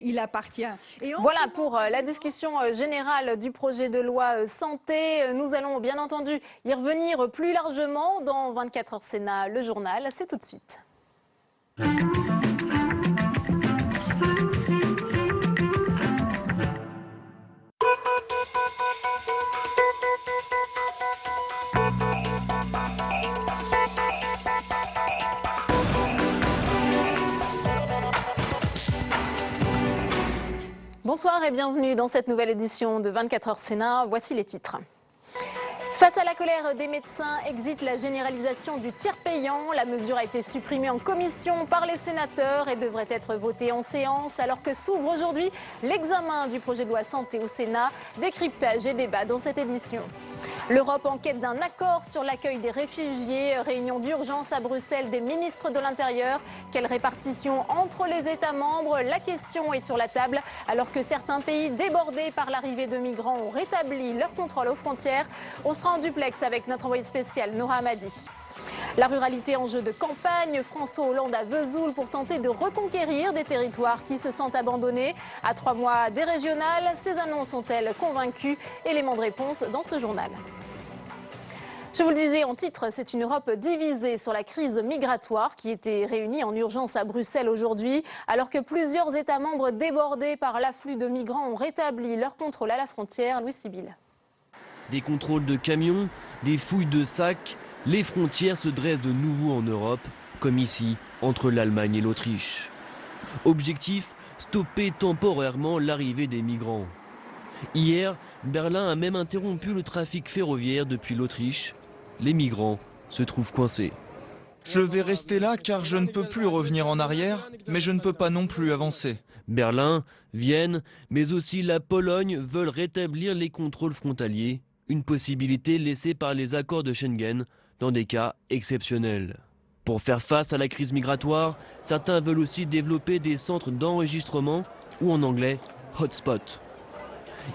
Il appartient. Voilà pour la discussion générale du projet de loi santé. Nous allons bien entendu y revenir plus largement dans 24 heures Sénat, le journal. C'est tout de suite. Bonsoir et bienvenue dans cette nouvelle édition de 24 heures Sénat. Voici les titres. Face à la colère des médecins, exit la généralisation du tiers payant. La mesure a été supprimée en commission par les sénateurs et devrait être votée en séance alors que s'ouvre aujourd'hui l'examen du projet de loi santé au Sénat. Décryptage et débat dans cette édition. L'Europe en quête d'un accord sur l'accueil des réfugiés. Réunion d'urgence à Bruxelles des ministres de l'Intérieur. Quelle répartition entre les États membres? La question est sur la table alors que certains pays débordés par l'arrivée de migrants ont rétabli leur contrôle aux frontières. On sera en duplex avec notre envoyé spécial Noura Hamadi. La ruralité en jeu de campagne, François Hollande à Vesoul pour tenter de reconquérir des territoires qui se sentent abandonnés. À 3 mois des régionales, ces annonces ont-elles convaincu? Élément de réponse dans ce journal. Je vous le disais en titre, c'est une Europe divisée sur la crise migratoire qui était réunie en urgence à Bruxelles aujourd'hui, alors que plusieurs États membres débordés par l'afflux de migrants ont rétabli leur contrôle à la frontière. Louis Sibyl. Des contrôles de camions, des fouilles de sacs, les frontières se dressent de nouveau en Europe, comme ici, entre l'Allemagne et l'Autriche. Objectif, stopper temporairement l'arrivée des migrants. Hier, Berlin a même interrompu le trafic ferroviaire depuis l'Autriche. Les migrants se trouvent coincés. Je vais rester là car je ne peux plus revenir en arrière, mais je ne peux pas non plus avancer. Berlin, Vienne, mais aussi la Pologne veulent rétablir les contrôles frontaliers, une possibilité laissée par les accords de Schengen dans des cas exceptionnels. Pour faire face à la crise migratoire, certains veulent aussi développer des centres d'enregistrement ou en anglais hotspots.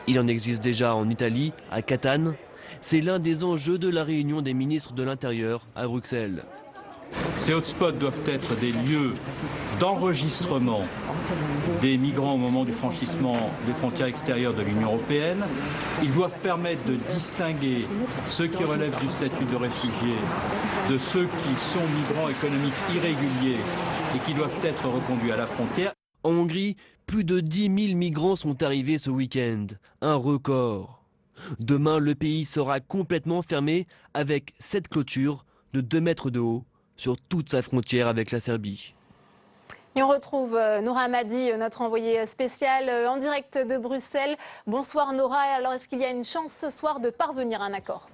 Il en existe déjà en Italie, à Catane. C'est l'un des enjeux de la réunion des ministres de l'Intérieur à Bruxelles. Ces hotspots doivent être des lieux d'enregistrement des migrants au moment du franchissement des frontières extérieures de l'Union européenne. Ils doivent permettre de distinguer ceux qui relèvent du statut de réfugiés de ceux qui sont migrants économiques irréguliers et qui doivent être reconduits à la frontière. En Hongrie, plus de 10 000 migrants sont arrivés ce week-end, un record. Demain, le pays sera complètement fermé avec 7 clôtures de 2 mètres de haut sur toute sa frontière avec la Serbie. Et on retrouve Noura Hamadi, notre envoyée spéciale en direct de Bruxelles. Bonsoir Noura, alors est-ce qu'il y a une chance ce soir de parvenir à un accord ?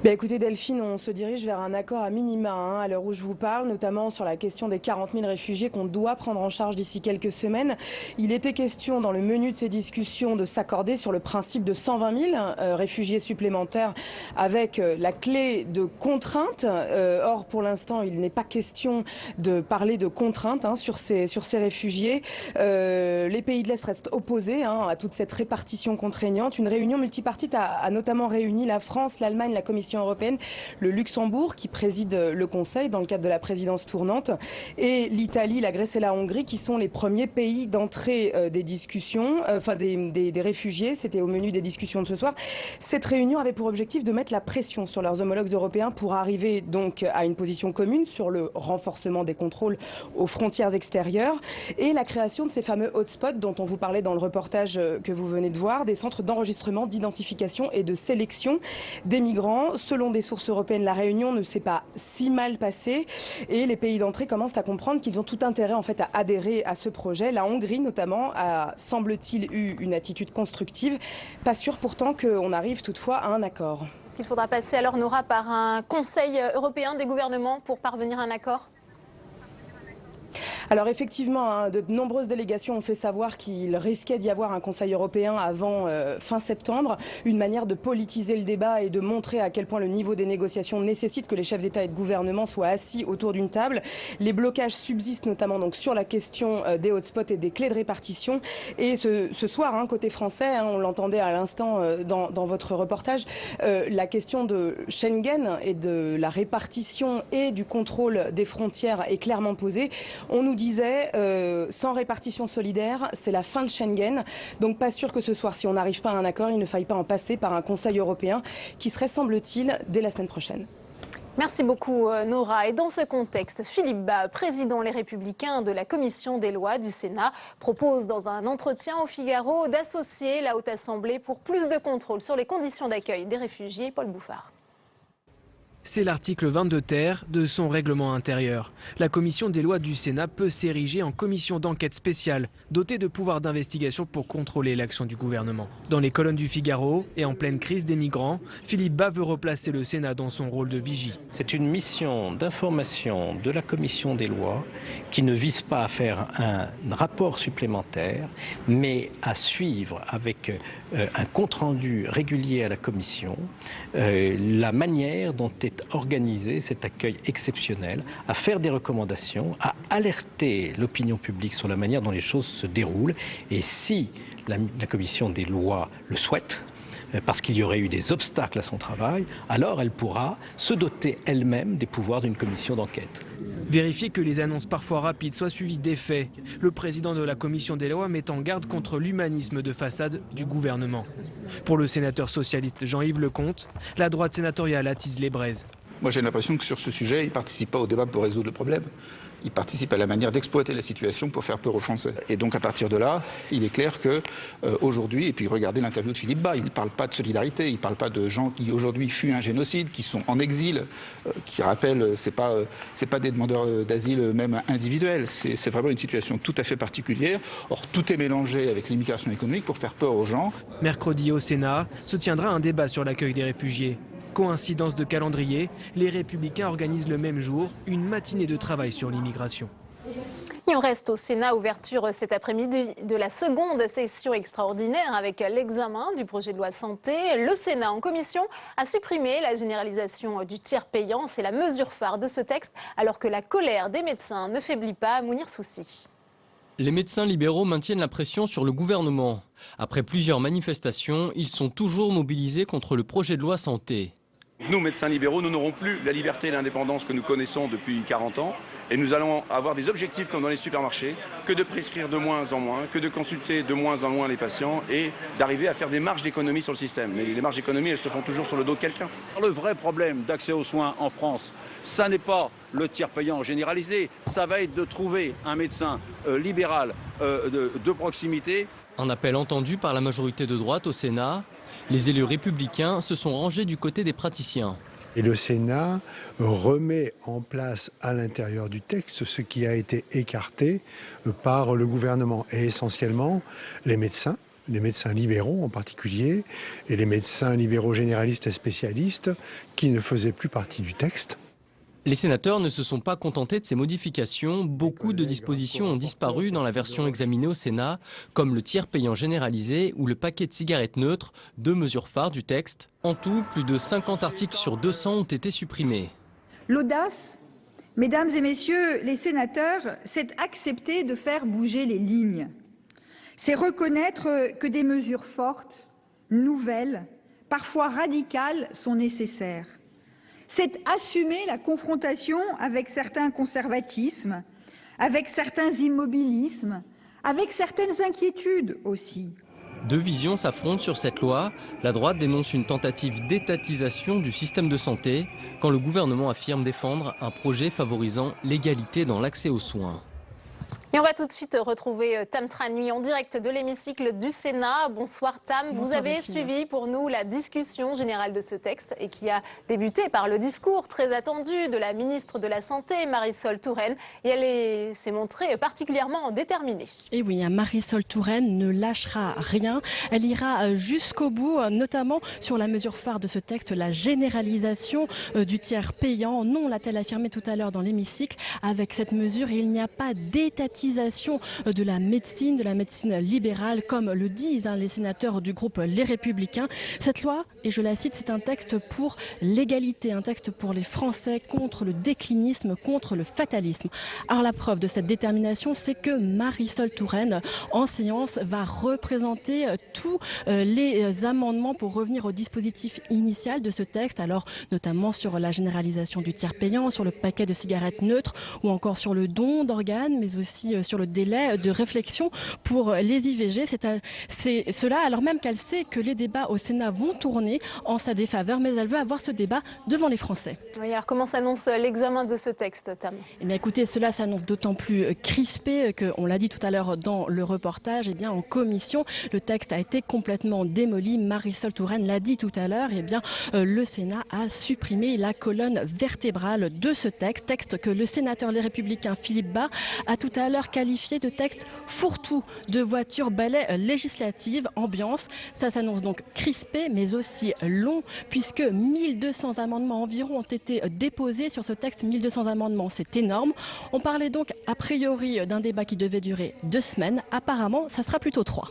Écoutez Delphine, on se dirige vers un accord à minima à l'heure où je vous parle, notamment sur la question des 40 000 réfugiés qu'on doit prendre en charge d'ici quelques semaines. Il était question dans le menu de ces discussions de s'accorder sur le principe de 120 000 réfugiés supplémentaires avec la clé de contrainte. Or, pour l'instant, il n'est pas question de parler de contrainte sur ces réfugiés. Les pays de l'Est restent opposés à toute cette répartition contraignante. Une réunion multipartite a notamment réuni la France, l'Allemagne, la Commission européenne, le Luxembourg qui préside le Conseil dans le cadre de la présidence tournante et l'Italie, la Grèce et la Hongrie qui sont les premiers pays d'entrée des discussions, des réfugiés. C'était au menu des discussions de ce soir. Cette réunion avait pour objectif de mettre la pression sur leurs homologues européens pour arriver donc à une position commune sur le renforcement des contrôles aux frontières extérieures et la création de ces fameux hotspots dont on vous parlait dans le reportage que vous venez de voir, des centres d'enregistrement, d'identification et de sélection des migrants. Selon des sources européennes, la réunion ne s'est pas si mal passée et les pays d'entrée commencent à comprendre qu'ils ont tout intérêt en fait à adhérer à ce projet. La Hongrie notamment a, semble-t-il, eu une attitude constructive. Pas sûr pourtant qu'on arrive toutefois à un accord. Est-ce qu'il faudra passer alors Noura par un Conseil européen des gouvernements pour parvenir à un accord ? Alors effectivement, de nombreuses délégations ont fait savoir qu'il risquait d'y avoir un Conseil européen avant fin septembre, une manière de politiser le débat et de montrer à quel point le niveau des négociations nécessite que les chefs d'État et de gouvernement soient assis autour d'une table. Les blocages subsistent notamment donc sur la question des hotspots et des clés de répartition. Et ce soir, côté français, on l'entendait à l'instant dans votre reportage, la question de Schengen et de la répartition et du contrôle des frontières est clairement posée. On nous disais, sans répartition solidaire, c'est la fin de Schengen. Donc pas sûr que ce soir, si on n'arrive pas à un accord, il ne faille pas en passer par un Conseil européen qui serait, semble-t-il, dès la semaine prochaine. Merci beaucoup Nora. Et dans ce contexte, Philippe Bas, président Les Républicains de la Commission des lois du Sénat, propose dans un entretien au Figaro d'associer la Haute Assemblée pour plus de contrôle sur les conditions d'accueil des réfugiés. Paul Bouffard. C'est l'article 22 ter de son règlement intérieur. La commission des lois du Sénat peut s'ériger en commission d'enquête spéciale, dotée de pouvoirs d'investigation pour contrôler l'action du gouvernement. Dans les colonnes du Figaro et en pleine crise des migrants, Philippe Bas veut replacer le Sénat dans son rôle de vigie. C'est une mission d'information de la commission des lois qui ne vise pas à faire un rapport supplémentaire, mais à suivre avec un compte-rendu régulier à la commission la manière dont est organisé cet accueil exceptionnel, à faire des recommandations, à alerter l'opinion publique sur la manière dont les choses se déroulent. Et si la commission des lois le souhaite, parce qu'il y aurait eu des obstacles à son travail, alors elle pourra se doter elle-même des pouvoirs d'une commission d'enquête. Vérifier que les annonces parfois rapides soient suivies d'effets. Le président de la commission des lois met en garde contre l'humanisme de façade du gouvernement. Pour le sénateur socialiste Jean-Yves Lecomte, la droite sénatoriale attise les braises. Moi j'ai l'impression que sur ce sujet, il ne participe pas au débat pour résoudre le problème. Il participe à la manière d'exploiter la situation pour faire peur aux Français. Et donc à partir de là, il est clair que aujourd'hui, et puis regardez l'interview de Philippe Bas, il ne parle pas de solidarité, il ne parle pas de gens qui aujourd'hui fuient un génocide, qui sont en exil, qui rappellent, c'est pas des demandeurs d'asile même individuels, c'est vraiment une situation tout à fait particulière. Or tout est mélangé avec l'immigration économique pour faire peur aux gens. Mercredi au Sénat se tiendra un débat sur l'accueil des réfugiés. Coïncidence de calendrier, les Républicains organisent le même jour une matinée de travail sur l'immigration. Et on reste au Sénat, ouverture cet après-midi de la seconde session extraordinaire avec l'examen du projet de loi santé. Le Sénat en commission a supprimé la généralisation du tiers payant. C'est la mesure phare de ce texte, alors que la colère des médecins ne faiblit pas. Mounir Soussi. Les médecins libéraux maintiennent la pression sur le gouvernement. Après plusieurs manifestations, ils sont toujours mobilisés contre le projet de loi santé. Nous, médecins libéraux, nous n'aurons plus la liberté et l'indépendance que nous connaissons depuis 40 ans. Et nous allons avoir des objectifs comme dans les supermarchés, que de prescrire de moins en moins, que de consulter de moins en moins les patients et d'arriver à faire des marges d'économie sur le système. Mais les marges d'économie, elles se font toujours sur le dos de quelqu'un. Le vrai problème d'accès aux soins en France, ça n'est pas le tiers payant généralisé, ça va être de trouver un médecin libéral de proximité. Un appel entendu par la majorité de droite au Sénat. Les élus républicains se sont rangés du côté des praticiens. Et le Sénat remet en place à l'intérieur du texte ce qui a été écarté par le gouvernement, et essentiellement les médecins libéraux en particulier, et les médecins libéraux généralistes et spécialistes qui ne faisaient plus partie du texte. Les sénateurs ne se sont pas contentés de ces modifications. Beaucoup de dispositions ont disparu dans la version examinée au Sénat, comme le tiers payant généralisé ou le paquet de cigarettes neutres, deux mesures phares du texte. En tout, plus de 50 articles sur 200 ont été supprimés. L'audace, mesdames et messieurs les sénateurs, c'est accepter de faire bouger les lignes. C'est reconnaître que des mesures fortes, nouvelles, parfois radicales, sont nécessaires. C'est assumer la confrontation avec certains conservatismes, avec certains immobilismes, avec certaines inquiétudes aussi. Deux visions s'affrontent sur cette loi. La droite dénonce une tentative d'étatisation du système de santé, quand le gouvernement affirme défendre un projet favorisant l'égalité dans l'accès aux soins. Et on va tout de suite retrouver Tam Tranui en direct de l'hémicycle du Sénat. Bonsoir Tam, vous avez suivi pour nous la discussion générale de ce texte et qui a débuté par le discours très attendu de la ministre de la Santé, Marisol Touraine. Et elle s'est montrée particulièrement déterminée. Et oui, Marisol Touraine ne lâchera rien. Elle ira jusqu'au bout, notamment sur la mesure phare de ce texte, la généralisation du tiers payant. Non, l'a-t-elle affirmé tout à l'heure dans l'hémicycle, avec cette mesure, il n'y a pas d'étatisation privatisation de la médecine libérale, comme le disent les sénateurs du groupe Les Républicains. Cette loi, et je la cite, c'est un texte pour l'égalité, un texte pour les Français, contre le déclinisme, contre le fatalisme. Alors la preuve de cette détermination, c'est que Marisol Touraine, en séance, va représenter tous les amendements pour revenir au dispositif initial de ce texte, alors notamment sur la généralisation du tiers payant, sur le paquet de cigarettes neutres ou encore sur le don d'organes, mais aussi sur le délai de réflexion pour les IVG. C'est cela alors même qu'elle sait que les débats au Sénat vont tourner en sa défaveur, mais elle veut avoir ce débat devant les Français. Oui, alors comment s'annonce l'examen de ce texte, Tam ? Eh bien, écoutez, cela s'annonce d'autant plus crispé qu'on l'a dit tout à l'heure dans le reportage. Eh bien, en commission, le texte a été complètement démoli. Marisol Touraine l'a dit tout à l'heure. Eh bien, le Sénat a supprimé la colonne vertébrale de ce texte que le sénateur Les Républicains Philippe Bas a tout à l'heure qualifié de texte fourre-tout, de voiture balai législative, ambiance. Ça s'annonce donc crispé, mais aussi long, puisque 1200 amendements environ ont été déposés sur ce texte. 1200 amendements, c'est énorme. On parlait donc a priori d'un débat qui devait durer 2 semaines. Apparemment, ça sera plutôt 3.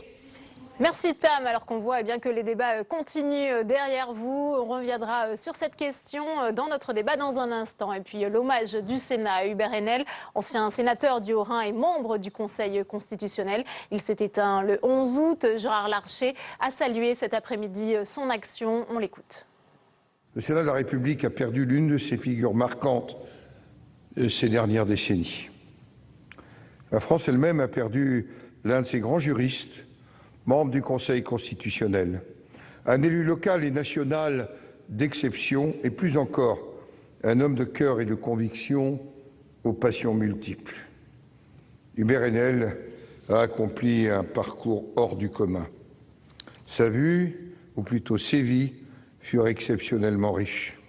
Merci Tam, alors qu'on voit bien que les débats continuent derrière vous. On reviendra sur cette question dans notre débat dans un instant. Et puis l'hommage du Sénat à Hubert Haenel, ancien sénateur du Haut-Rhin et membre du Conseil constitutionnel. Il s'est éteint le 11 août. Gérard Larcher a salué cet après-midi son action. On l'écoute. Le Sénat de la République a perdu l'une de ses figures marquantes de ces dernières décennies. La France elle-même a perdu l'un de ses grands juristes, membre du Conseil constitutionnel, un élu local et national d'exception et plus encore un homme de cœur et de conviction aux passions multiples. Hubert Haenel a accompli un parcours hors du commun. Sa vue, ou plutôt ses vies, furent exceptionnellement riches.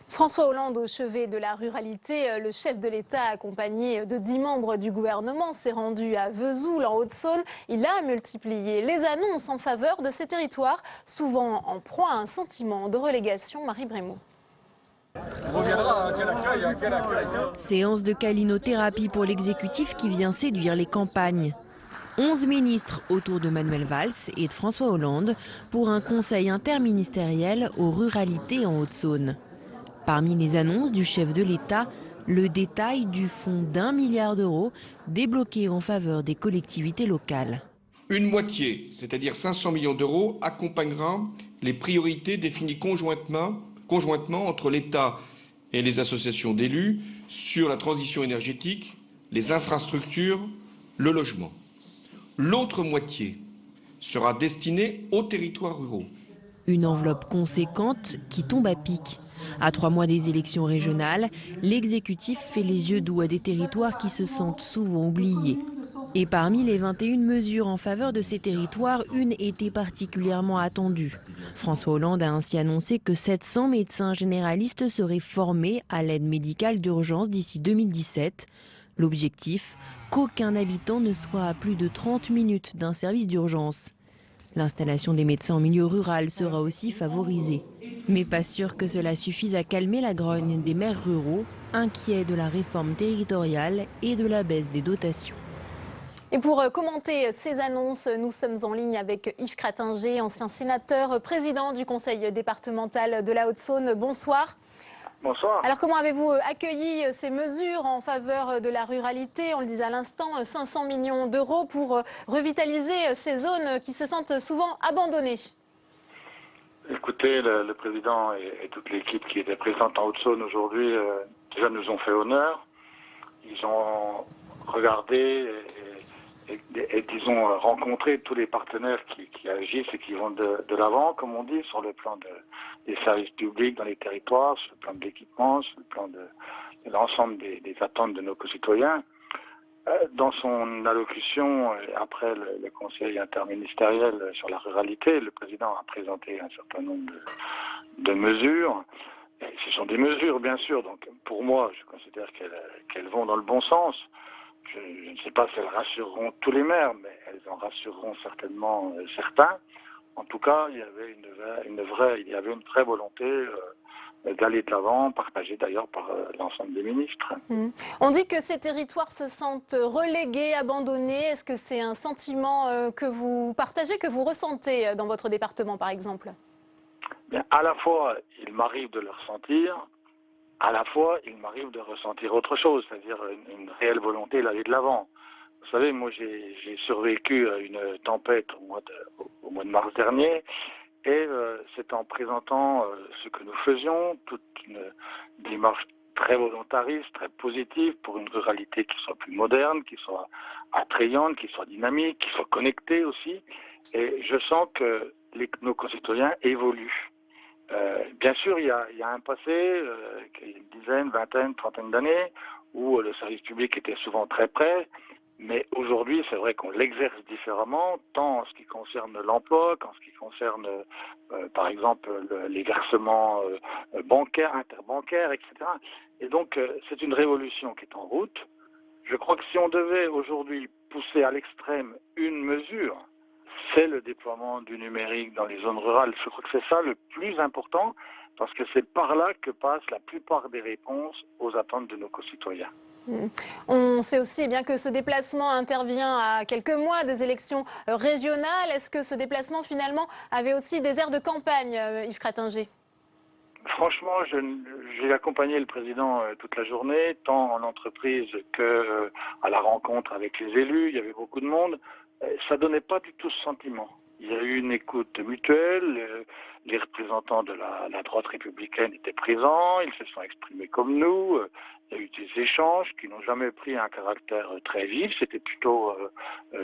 François Hollande au chevet de la ruralité, le chef de l'État accompagné de 10 membres du gouvernement s'est rendu à Vesoul en Haute-Saône. Il a multiplié les annonces en faveur de ces territoires, souvent en proie à un sentiment de relégation. Marie Brémaud. Séance de calinothérapie pour l'exécutif qui vient séduire les campagnes. 11 ministres autour de Manuel Valls et de François Hollande pour un conseil interministériel aux ruralités en Haute-Saône. Parmi les annonces du chef de l'État, le détail du fonds d'1 milliard d'euros débloqué en faveur des collectivités locales. Une moitié, c'est-à-dire 500 millions d'euros, accompagnera les priorités définies conjointement entre l'État et les associations d'élus sur la transition énergétique, les infrastructures, le logement. L'autre moitié sera destinée aux territoires ruraux. Une enveloppe conséquente qui tombe à pic. À 3 mois des élections régionales, l'exécutif fait les yeux doux à des territoires qui se sentent souvent oubliés. Et parmi les 21 mesures en faveur de ces territoires, une était particulièrement attendue. François Hollande a ainsi annoncé que 700 médecins généralistes seraient formés à l'aide médicale d'urgence d'ici 2017. L'objectif, qu'aucun habitant ne soit à plus de 30 minutes d'un service d'urgence. L'installation des médecins en milieu rural sera aussi favorisée. Mais pas sûr que cela suffise à calmer la grogne des maires ruraux, inquiets de la réforme territoriale et de la baisse des dotations. Et pour commenter ces annonces, nous sommes en ligne avec Yves Cratinger, ancien sénateur, président du conseil départemental de la Haute-Saône. Bonsoir. Bonsoir. Alors comment avez-vous accueilli ces mesures en faveur de la ruralité? On le disait à l'instant, 500 millions d'euros pour revitaliser ces zones qui se sentent souvent abandonnées. Écoutez, le président et toute l'équipe qui était présente en Haute-Saône aujourd'hui déjà nous ont fait honneur. Ils ont regardé et disons rencontré tous les partenaires qui agissent et qui vont de l'avant, comme on dit, sur le plan des services publics dans les territoires, sur le plan de l'équipement, sur le plan de l'ensemble des attentes de nos concitoyens. Dans son allocution, après le conseil interministériel sur la ruralité, le président a présenté un certain nombre de mesures. Et ce sont des mesures, bien sûr, donc pour moi, je considère qu'elles vont dans le bon sens. Je ne sais pas si elles rassureront tous les maires, mais elles en rassureront certainement certains. En tout cas, il y avait une vraie volonté d'aller de l'avant, partagé d'ailleurs par l'ensemble des ministres. On dit que ces territoires se sentent relégués, abandonnés. Est-ce que c'est un sentiment que vous partagez, que vous ressentez dans votre département par exemple? Bien, à la fois, il m'arrive de le ressentir, à la fois, il m'arrive de ressentir autre chose, c'est-à-dire une réelle volonté d'aller de l'avant. Vous savez, moi j'ai survécu à une tempête au mois de mars dernier, et c'est en présentant ce que nous faisions, toute une démarche très volontariste, très positive, pour une ruralité qui soit plus moderne, qui soit attrayante, qui soit dynamique, qui soit connectée aussi. Et je sens que nos concitoyens évoluent. Bien sûr, il y a un passé, une dizaine, vingtaine, trentaine d'années, où le service public était souvent très près, mais aujourd'hui, c'est vrai qu'on l'exerce différemment, tant en ce qui concerne l'emploi qu'en ce qui concerne, par exemple, les versements bancaires, interbancaires, etc. Et donc, c'est une révolution qui est en route. Je crois que si on devait aujourd'hui pousser à l'extrême une mesure, c'est le déploiement du numérique dans les zones rurales. Je crois que c'est ça le plus important, parce que c'est par là que passent la plupart des réponses aux attentes de nos concitoyens. On sait aussi bien que ce déplacement intervient à quelques mois des élections régionales. Est-ce que ce déplacement finalement avait aussi des airs de campagne, Yves Cratinger? Franchement, j'ai accompagné le président toute la journée, tant en entreprise qu'à la rencontre avec les élus. Il y avait beaucoup de monde. Ça donnait pas du tout ce sentiment. Il y a eu une écoute mutuelle, les représentants de la droite républicaine étaient présents, ils se sont exprimés comme nous, il y a eu des échanges qui n'ont jamais pris un caractère très vif, c'était plutôt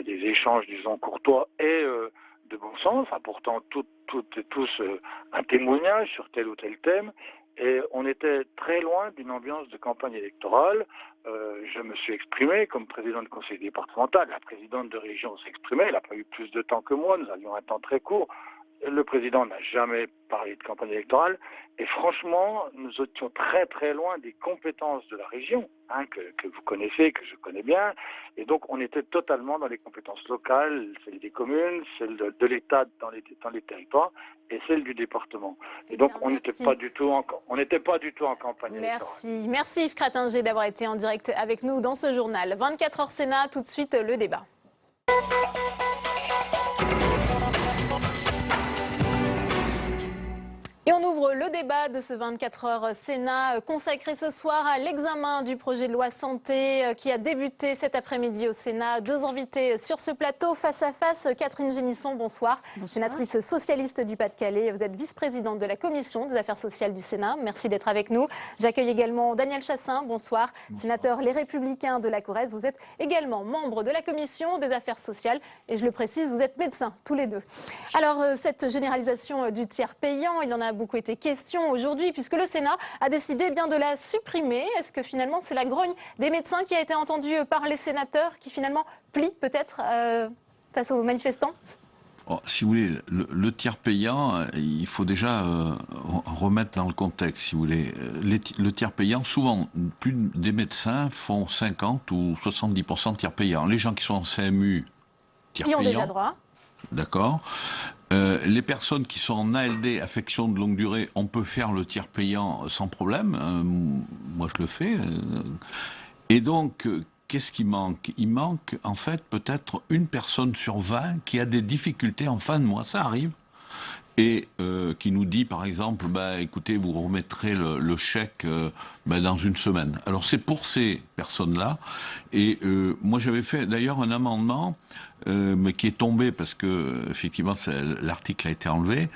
des échanges, disons, courtois et de bon sens, apportant toutes et tous un témoignage sur tel ou tel thème. Et on était très loin d'une ambiance de campagne électorale. Je me suis exprimé comme président de conseil départemental. La présidente de région s'est exprimée. Elle n'a pas eu plus de temps que moi. Nous avions un temps très court. Le président n'a jamais parlé de campagne électorale. Et franchement, nous étions très très loin des compétences de la région, que vous connaissez, que je connais bien. Et donc, on était totalement dans les compétences locales, celles des communes, celles de l'État dans les territoires et celles du département. Et donc, on n'était pas du tout en campagne électorale. Merci Yves Cratinger d'avoir été en direct avec nous dans ce journal. 24 heures Sénat, tout de suite le débat. Et on ouvre le débat de ce 24 heures Sénat consacré ce soir à l'examen du projet de loi santé qui a débuté cet après-midi au Sénat. Deux invités sur ce plateau, face à face. Catherine Génisson, bonsoir. Sénatrice socialiste du Pas-de-Calais. Vous êtes vice-présidente de la Commission des affaires sociales du Sénat. Merci d'être avec nous. J'accueille également Daniel Chassaing, bonsoir. Sénateur Les Républicains de la Corrèze. Vous êtes également membre de la Commission des affaires sociales. Et je le précise, vous êtes médecins, tous les deux. Alors, cette généralisation du tiers payant, il en a beaucoup été question aujourd'hui puisque le Sénat a décidé bien de la supprimer. Est-ce que finalement c'est la grogne des médecins qui a été entendue par les sénateurs qui finalement plie peut-être face aux manifestants? Si vous voulez, le tiers payant, il faut déjà remettre dans le contexte, si vous voulez. Le tiers payant, souvent, plus des médecins font 50 ou 70% de tiers payant. Les gens qui sont en CMU, tiers payant. Ils ont déjà droit. D'accord. Les personnes qui sont en ALD, affection de longue durée, on peut faire le tiers payant sans problème. Moi, je le fais. Et donc, qu'est-ce qui manque? Il manque, en fait, peut-être une personne sur 20 qui a des difficultés en fin de mois. Ça arrive. Et qui nous dit, par exemple, écoutez, vous remettrez le chèque dans une semaine. Alors, c'est pour ces personnes-là. Et moi, j'avais fait, d'ailleurs, un amendement mais qui est tombé parce que, effectivement, l'article a été enlevé,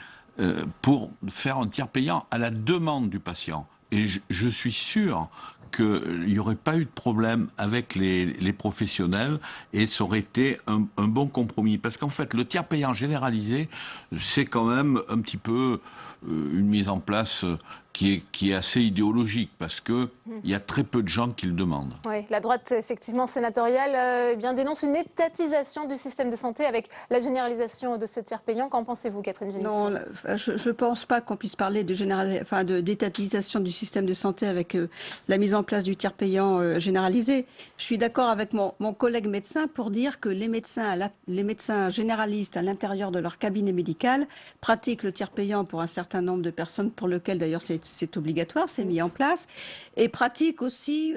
pour faire un tiers payant à la demande du patient. Et je suis sûr qu'il n'y aurait pas eu de problème avec les professionnels et ça aurait été un bon compromis. Parce qu'en fait, le tiers payant généralisé, c'est quand même un petit peu une mise en place qui est assez idéologique parce qu'il y a très peu de gens qui le demandent. Oui, la droite, effectivement, sénatoriale dénonce une étatisation du système de santé avec la généralisation de ce tiers payant. Qu'en pensez-vous, Catherine Génisson? Non, je ne pense pas qu'on puisse parler d'étatisation du système de santé avec la mise en place du tiers payant généralisé. Je suis d'accord avec mon collègue médecin pour dire que les médecins généralistes à l'intérieur de leur cabinet médical pratiquent le tiers payant pour un certain nombre de personnes, pour lequel d'ailleurs c'est c'est obligatoire, c'est mis en place, et pratique aussi,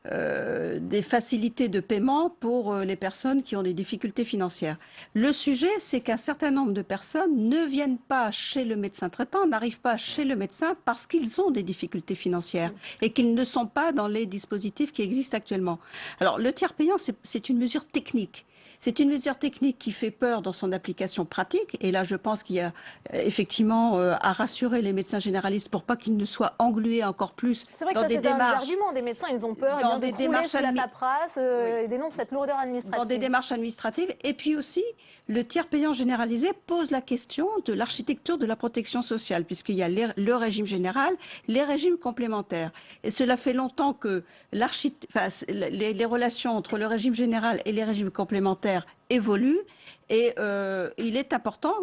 des facilités de paiement pour les personnes qui ont des difficultés financières. Le sujet, c'est qu'un certain nombre de personnes ne viennent pas chez le médecin traitant, n'arrivent pas chez le médecin parce qu'ils ont des difficultés financières et qu'ils ne sont pas dans les dispositifs qui existent actuellement. Alors, le tiers payant, c'est une mesure technique. C'est une mesure technique qui fait peur dans son application pratique. Et là, je pense qu'il y a effectivement à rassurer les médecins généralistes pour pas qu'ils ne soient englués encore plus dans des démarches. C'est vrai que c'est un argument des médecins. Ils ont peur de crouler sous la paperasse et dénoncent cette lourdeur administrative. Dans des démarches administratives. Et puis aussi, le tiers payant généralisé pose la question de l'architecture de la protection sociale, puisqu'il y a le régime général, les régimes complémentaires. Et cela fait longtemps que les relations entre le régime général et les régimes complémentaires évolue et il est important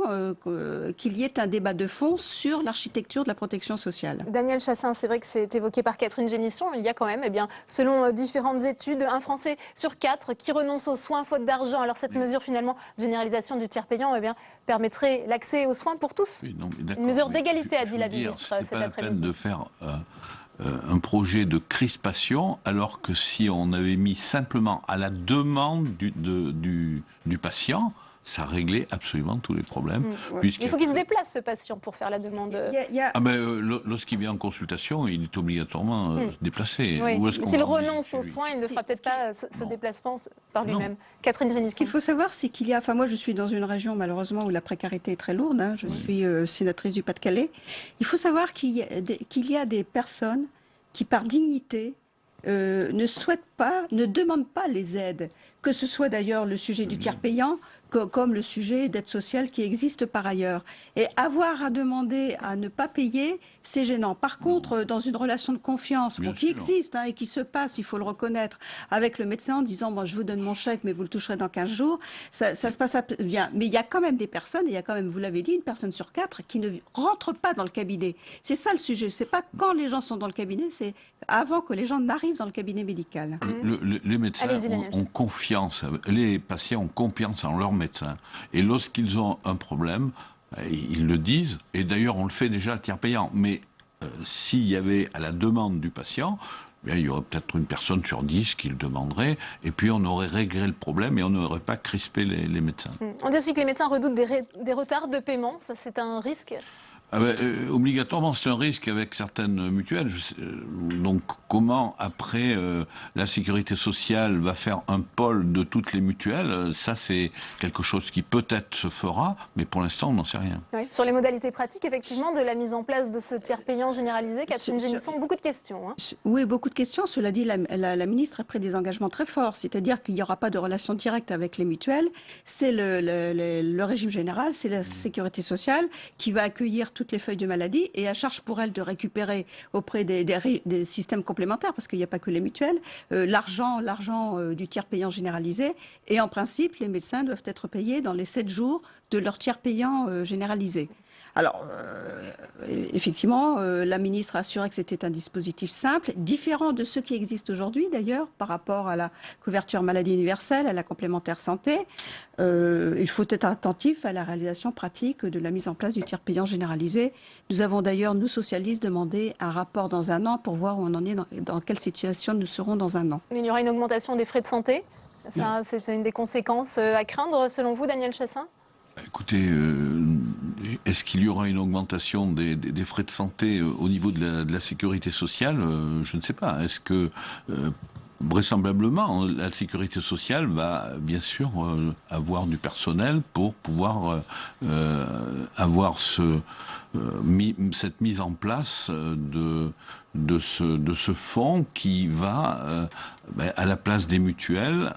qu'il y ait un débat de fond sur l'architecture de la protection sociale. Daniel Chassaing, c'est vrai que c'est évoqué par Catherine Génisson, il y a quand même, selon différentes études, un Français sur 4 qui renonce aux soins faute d'argent. Alors cette mesure finalement de généralisation du tiers payant permettrait l'accès aux soins pour tous. Oui, non, une mesure d'égalité, a dit la ministre cet après-midi. C'est pas la peine de faire un projet de crispation, alors que si on avait mis simplement à la demande du patient, ça réglait absolument tous les problèmes. Il faut qu'il se déplace, ce patient, pour faire la demande. Lorsqu'il vient en consultation, il est obligatoirement déplacé. Oui. S'il renonce aux soins, il ne fera peut-être pas ce déplacement par lui-même. Catherine Génisson. Ce qu'il faut savoir, c'est qu'il y a... moi, je suis dans une région, malheureusement, où la précarité est très lourde. Je suis sénatrice du Pas-de-Calais. Il faut savoir qu'il y a des personnes qui, par dignité, ne souhaitent pas, ne demandent pas les aides. Que ce soit d'ailleurs le sujet du tiers payant, comme le sujet d'aide sociale qui existe par ailleurs. Et avoir à demander à ne pas payer, c'est gênant. Par contre, dans une relation de confiance qui existe et qui se passe, il faut le reconnaître, avec le médecin en disant je vous donne mon chèque, mais vous le toucherez dans 15 jours, ça se passe bien. Mais il y a quand même des personnes, il y a quand même, vous l'avez dit, une personne sur 4 qui ne rentre pas dans le cabinet. C'est ça le sujet. C'est pas quand les gens sont dans le cabinet, c'est avant que les gens n'arrivent dans le cabinet médical. Les médecins ont confiance, les patients ont confiance en leur médecin. Et lorsqu'ils ont un problème, ils le disent, et d'ailleurs on le fait déjà à tiers payant, mais s'il y avait à la demande du patient, il y aurait peut-être une personne sur 10 qui le demanderait, et puis on aurait réglé le problème et on n'aurait pas crispé les médecins. On dit aussi que les médecins redoutent des retards de paiement, ça c'est un risque? Obligatoirement, c'est un risque avec certaines mutuelles. Donc, comment après la sécurité sociale va faire un pôle de toutes les mutuelles, ça c'est quelque chose qui peut-être se fera, mais pour l'instant on n'en sait rien. Oui, sur les modalités pratiques, effectivement, de la mise en place de ce tiers payant généralisé, Catherine Génisson, beaucoup de questions. Oui, beaucoup de questions. Cela dit, la ministre a pris des engagements très forts, c'est-à-dire qu'il n'y aura pas de relation directe avec les mutuelles. C'est le régime général, c'est la sécurité sociale qui va accueillir toutes les feuilles de maladie et à charge pour elle de récupérer auprès des systèmes complémentaires, parce qu'il n'y a pas que les mutuelles, l'argent du tiers payant généralisé. Et en principe, les médecins doivent être payés dans les 7 jours de leur tiers payant généralisé. Alors, effectivement, la ministre a assuré que c'était un dispositif simple, différent de ceux qui existent aujourd'hui d'ailleurs, par rapport à la couverture maladie universelle, à la complémentaire santé. Il faut être attentif à la réalisation pratique de la mise en place du tiers payant généralisé. Nous avons d'ailleurs, nous socialistes, demandé un rapport dans un an pour voir où on en est, dans quelle situation nous serons dans un an. Mais il y aura une augmentation des frais de santé. C'est une des conséquences à craindre, selon vous, Daniel Chassaing ? Écoutez, est-ce qu'il y aura une augmentation des frais de santé au niveau de la sécurité sociale? Je ne sais pas. Est-ce que, vraisemblablement, la sécurité sociale va bien sûr avoir du personnel pour pouvoir avoir cette mise en place de ce fonds qui va, à la place des mutuelles,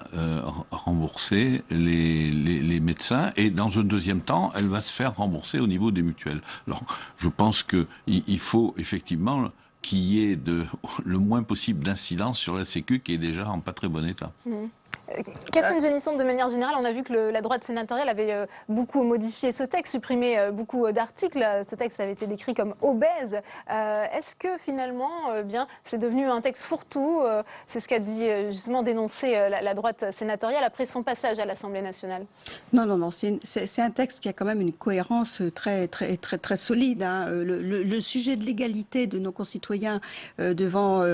rembourser les médecins, et dans un deuxième temps, elle va se faire rembourser au niveau des mutuelles. Alors, je pense qu'il faut effectivement qu'il y ait le moins possible d'incidence sur la Sécu, qui est déjà en pas très bon état. Catherine Génisson, de manière générale, on a vu que la droite sénatoriale avait beaucoup modifié ce texte, supprimé beaucoup d'articles. Ce texte avait été décrit comme obèse. Est-ce que finalement, c'est devenu un texte fourre-tout? C'est ce qu'a dit justement dénoncé la droite sénatoriale après son passage à l'Assemblée nationale. Non, c'est un texte qui a quand même une cohérence très solide. Hein. Le sujet de l'égalité de nos concitoyens devant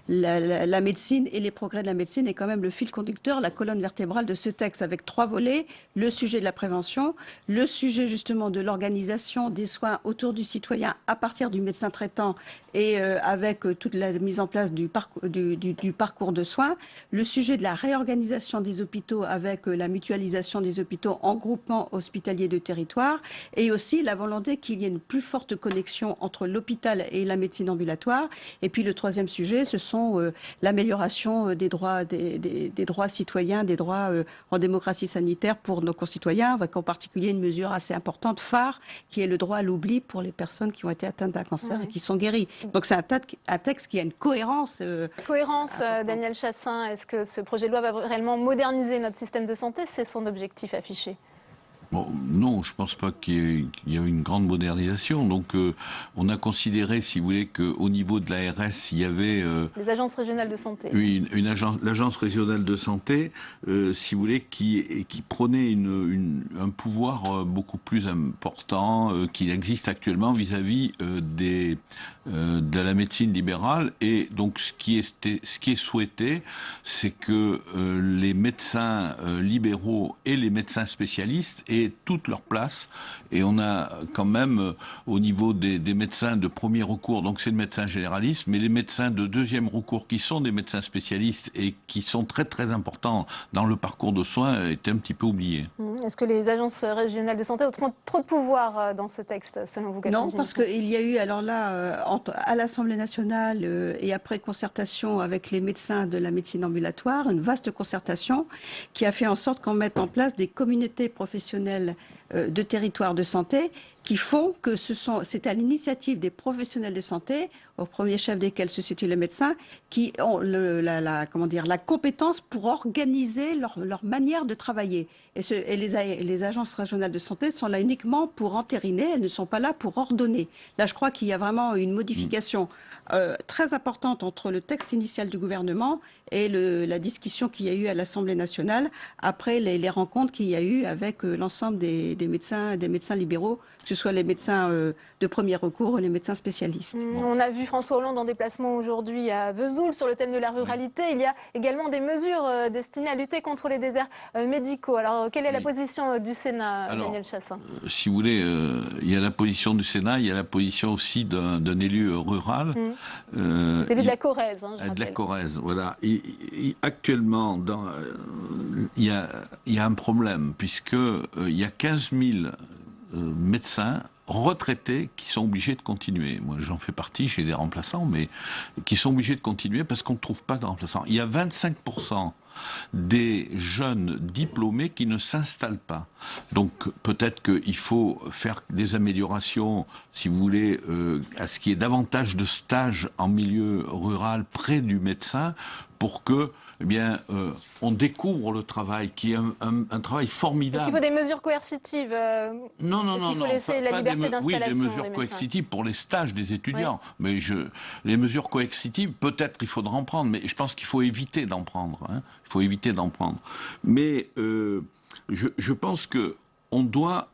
la médecine et les progrès de la médecine est quand même le fil conducteur, la colonne vertébrale de ce texte, avec 3 volets: le sujet de la prévention, le sujet justement de l'organisation des soins autour du citoyen à partir du médecin traitant et avec toute la mise en place du parcours de soins, le sujet de la réorganisation des hôpitaux avec la mutualisation des hôpitaux en groupement hospitalier de territoire, et aussi la volonté qu'il y ait une plus forte connexion entre l'hôpital et la médecine ambulatoire. Et puis le 3e sujet, ce sont l'amélioration des droits citoyens, des droits en démocratie sanitaire pour nos concitoyens, avec en particulier une mesure assez importante, phare, qui est le droit à l'oubli pour les personnes qui ont été atteintes d'un cancer et qui sont guéries. Donc c'est un texte qui a une cohérence. Daniel Chassaing, est-ce que ce projet de loi va réellement moderniser notre système de santé? C'est son objectif affiché. Bon, non, je ne pense pas qu'il y a une grande modernisation. Donc, on a considéré, si vous voulez, qu'au niveau de l'ARS, il y avait... les agences régionales de santé. Oui, l'agence régionale de santé, si vous voulez, qui prenait un pouvoir beaucoup plus important qu'il existe actuellement vis-à-vis de la médecine libérale. Et donc, ce qui est souhaité, c'est que les médecins libéraux et les médecins spécialistes aient toute leur place. Et on a quand même au niveau des médecins de premier recours, donc c'est le médecin généraliste, mais les médecins de 2e recours qui sont des médecins spécialistes et qui sont très très importants dans le parcours de soins étaient un petit peu oubliés. Est-ce que les agences régionales de santé ont trop de pouvoir dans ce texte, selon vous? Non, parce qu'il y a eu, alors là, à l'Assemblée nationale et après concertation avec les médecins de la médecine ambulatoire, une vaste concertation qui a fait en sorte qu'on mette en place des communautés professionnelles de territoires de santé qui font que c'est à l'initiative des professionnels de santé, au premier chef desquels se situent les médecins, qui ont la compétence pour organiser leur manière de travailler. Et les agences régionales de santé sont là uniquement pour entériner, elles ne sont pas là pour ordonner. Là, je crois qu'il y a vraiment une modification très importante entre le texte initial du gouvernement et la discussion qu'il y a eu à l'Assemblée nationale après les rencontres qu'il y a eu avec l'ensemble des médecins libéraux, que ce soit les médecins de premier recours ou les médecins spécialistes. On a vu François Hollande en déplacement aujourd'hui à Vesoul sur le thème de la ruralité. Il y a également des mesures destinées à lutter contre les déserts médicaux. Alors, quelle est la position du Sénat, Daniel Chassaing? Si vous voulez, il y a la position du Sénat, il y a la position aussi d'un élu rural. Élu de la Corrèze, je rappelle. De la Corrèze, voilà. Actuellement, il y a un problème, puisqu'il y a 15 000 médecins retraités qui sont obligés de continuer. Moi, j'en fais partie, j'ai des remplaçants, mais qui sont obligés de continuer parce qu'on ne trouve pas de remplaçants. Il y a 25% des jeunes diplômés qui ne s'installent pas. Donc peut-être qu'il faut faire des améliorations, si vous voulez, à ce qu'il y ait davantage de stages en milieu rural près du médecin pour que, eh bien, on découvre le travail, qui est un travail formidable. Est-ce qu'il faut des mesures coercitives? Non. Il faut laisser la liberté d'installation. Oui, des mesures coercitives pour les stages des étudiants. Oui. Mais les mesures coercitives, peut-être il faudra en prendre, mais je pense qu'il faut éviter d'en prendre. Hein. Il faut éviter d'en prendre. Mais je pense qu'on doit,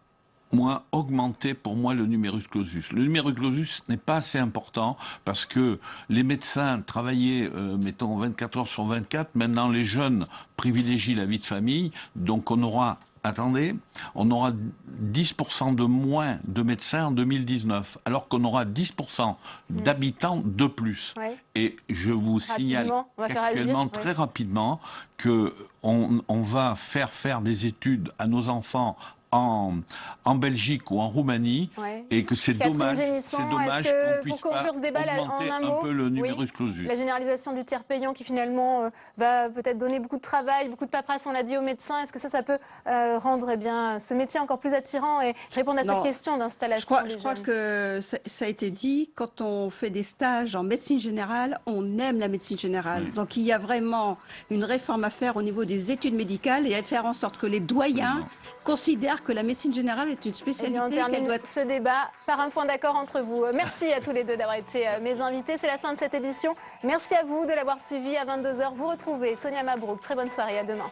augmenter pour moi le numerus clausus. Le numerus clausus n'est pas assez important parce que les médecins travaillaient, mettons, 24 heures sur 24. Maintenant, les jeunes privilégient la vie de famille. Donc, on aura 10% de moins de médecins en 2019, alors qu'on aura 10% d'habitants de plus. Ouais. Et je vous signale qu'actuellement, très rapidement, qu'on va faire des études à nos enfants en Belgique ou en Roumanie, et que c'est dommage qu'on puisse pas augmenter un peu le numerus clausus. La généralisation du tiers payant qui finalement va peut-être donner beaucoup de travail, beaucoup de paperasse, on l'a dit aux médecins, est-ce que ça peut rendre ce métier encore plus attirant et répondre à cette question d'installation? Je crois que ça a été dit, quand on fait des stages en médecine générale, on aime la médecine générale. Donc il y a vraiment une réforme à faire au niveau des études médicales et à faire en sorte que les doyens considèrent que la médecine générale est une spécialité. On termine ce débat par un point d'accord entre vous. Merci à tous les deux d'avoir été mes invités. C'est la fin de cette édition. Merci à vous de l'avoir suivi. À 22 h, vous retrouvez Sonia Mabrouk. Très bonne soirée, à demain.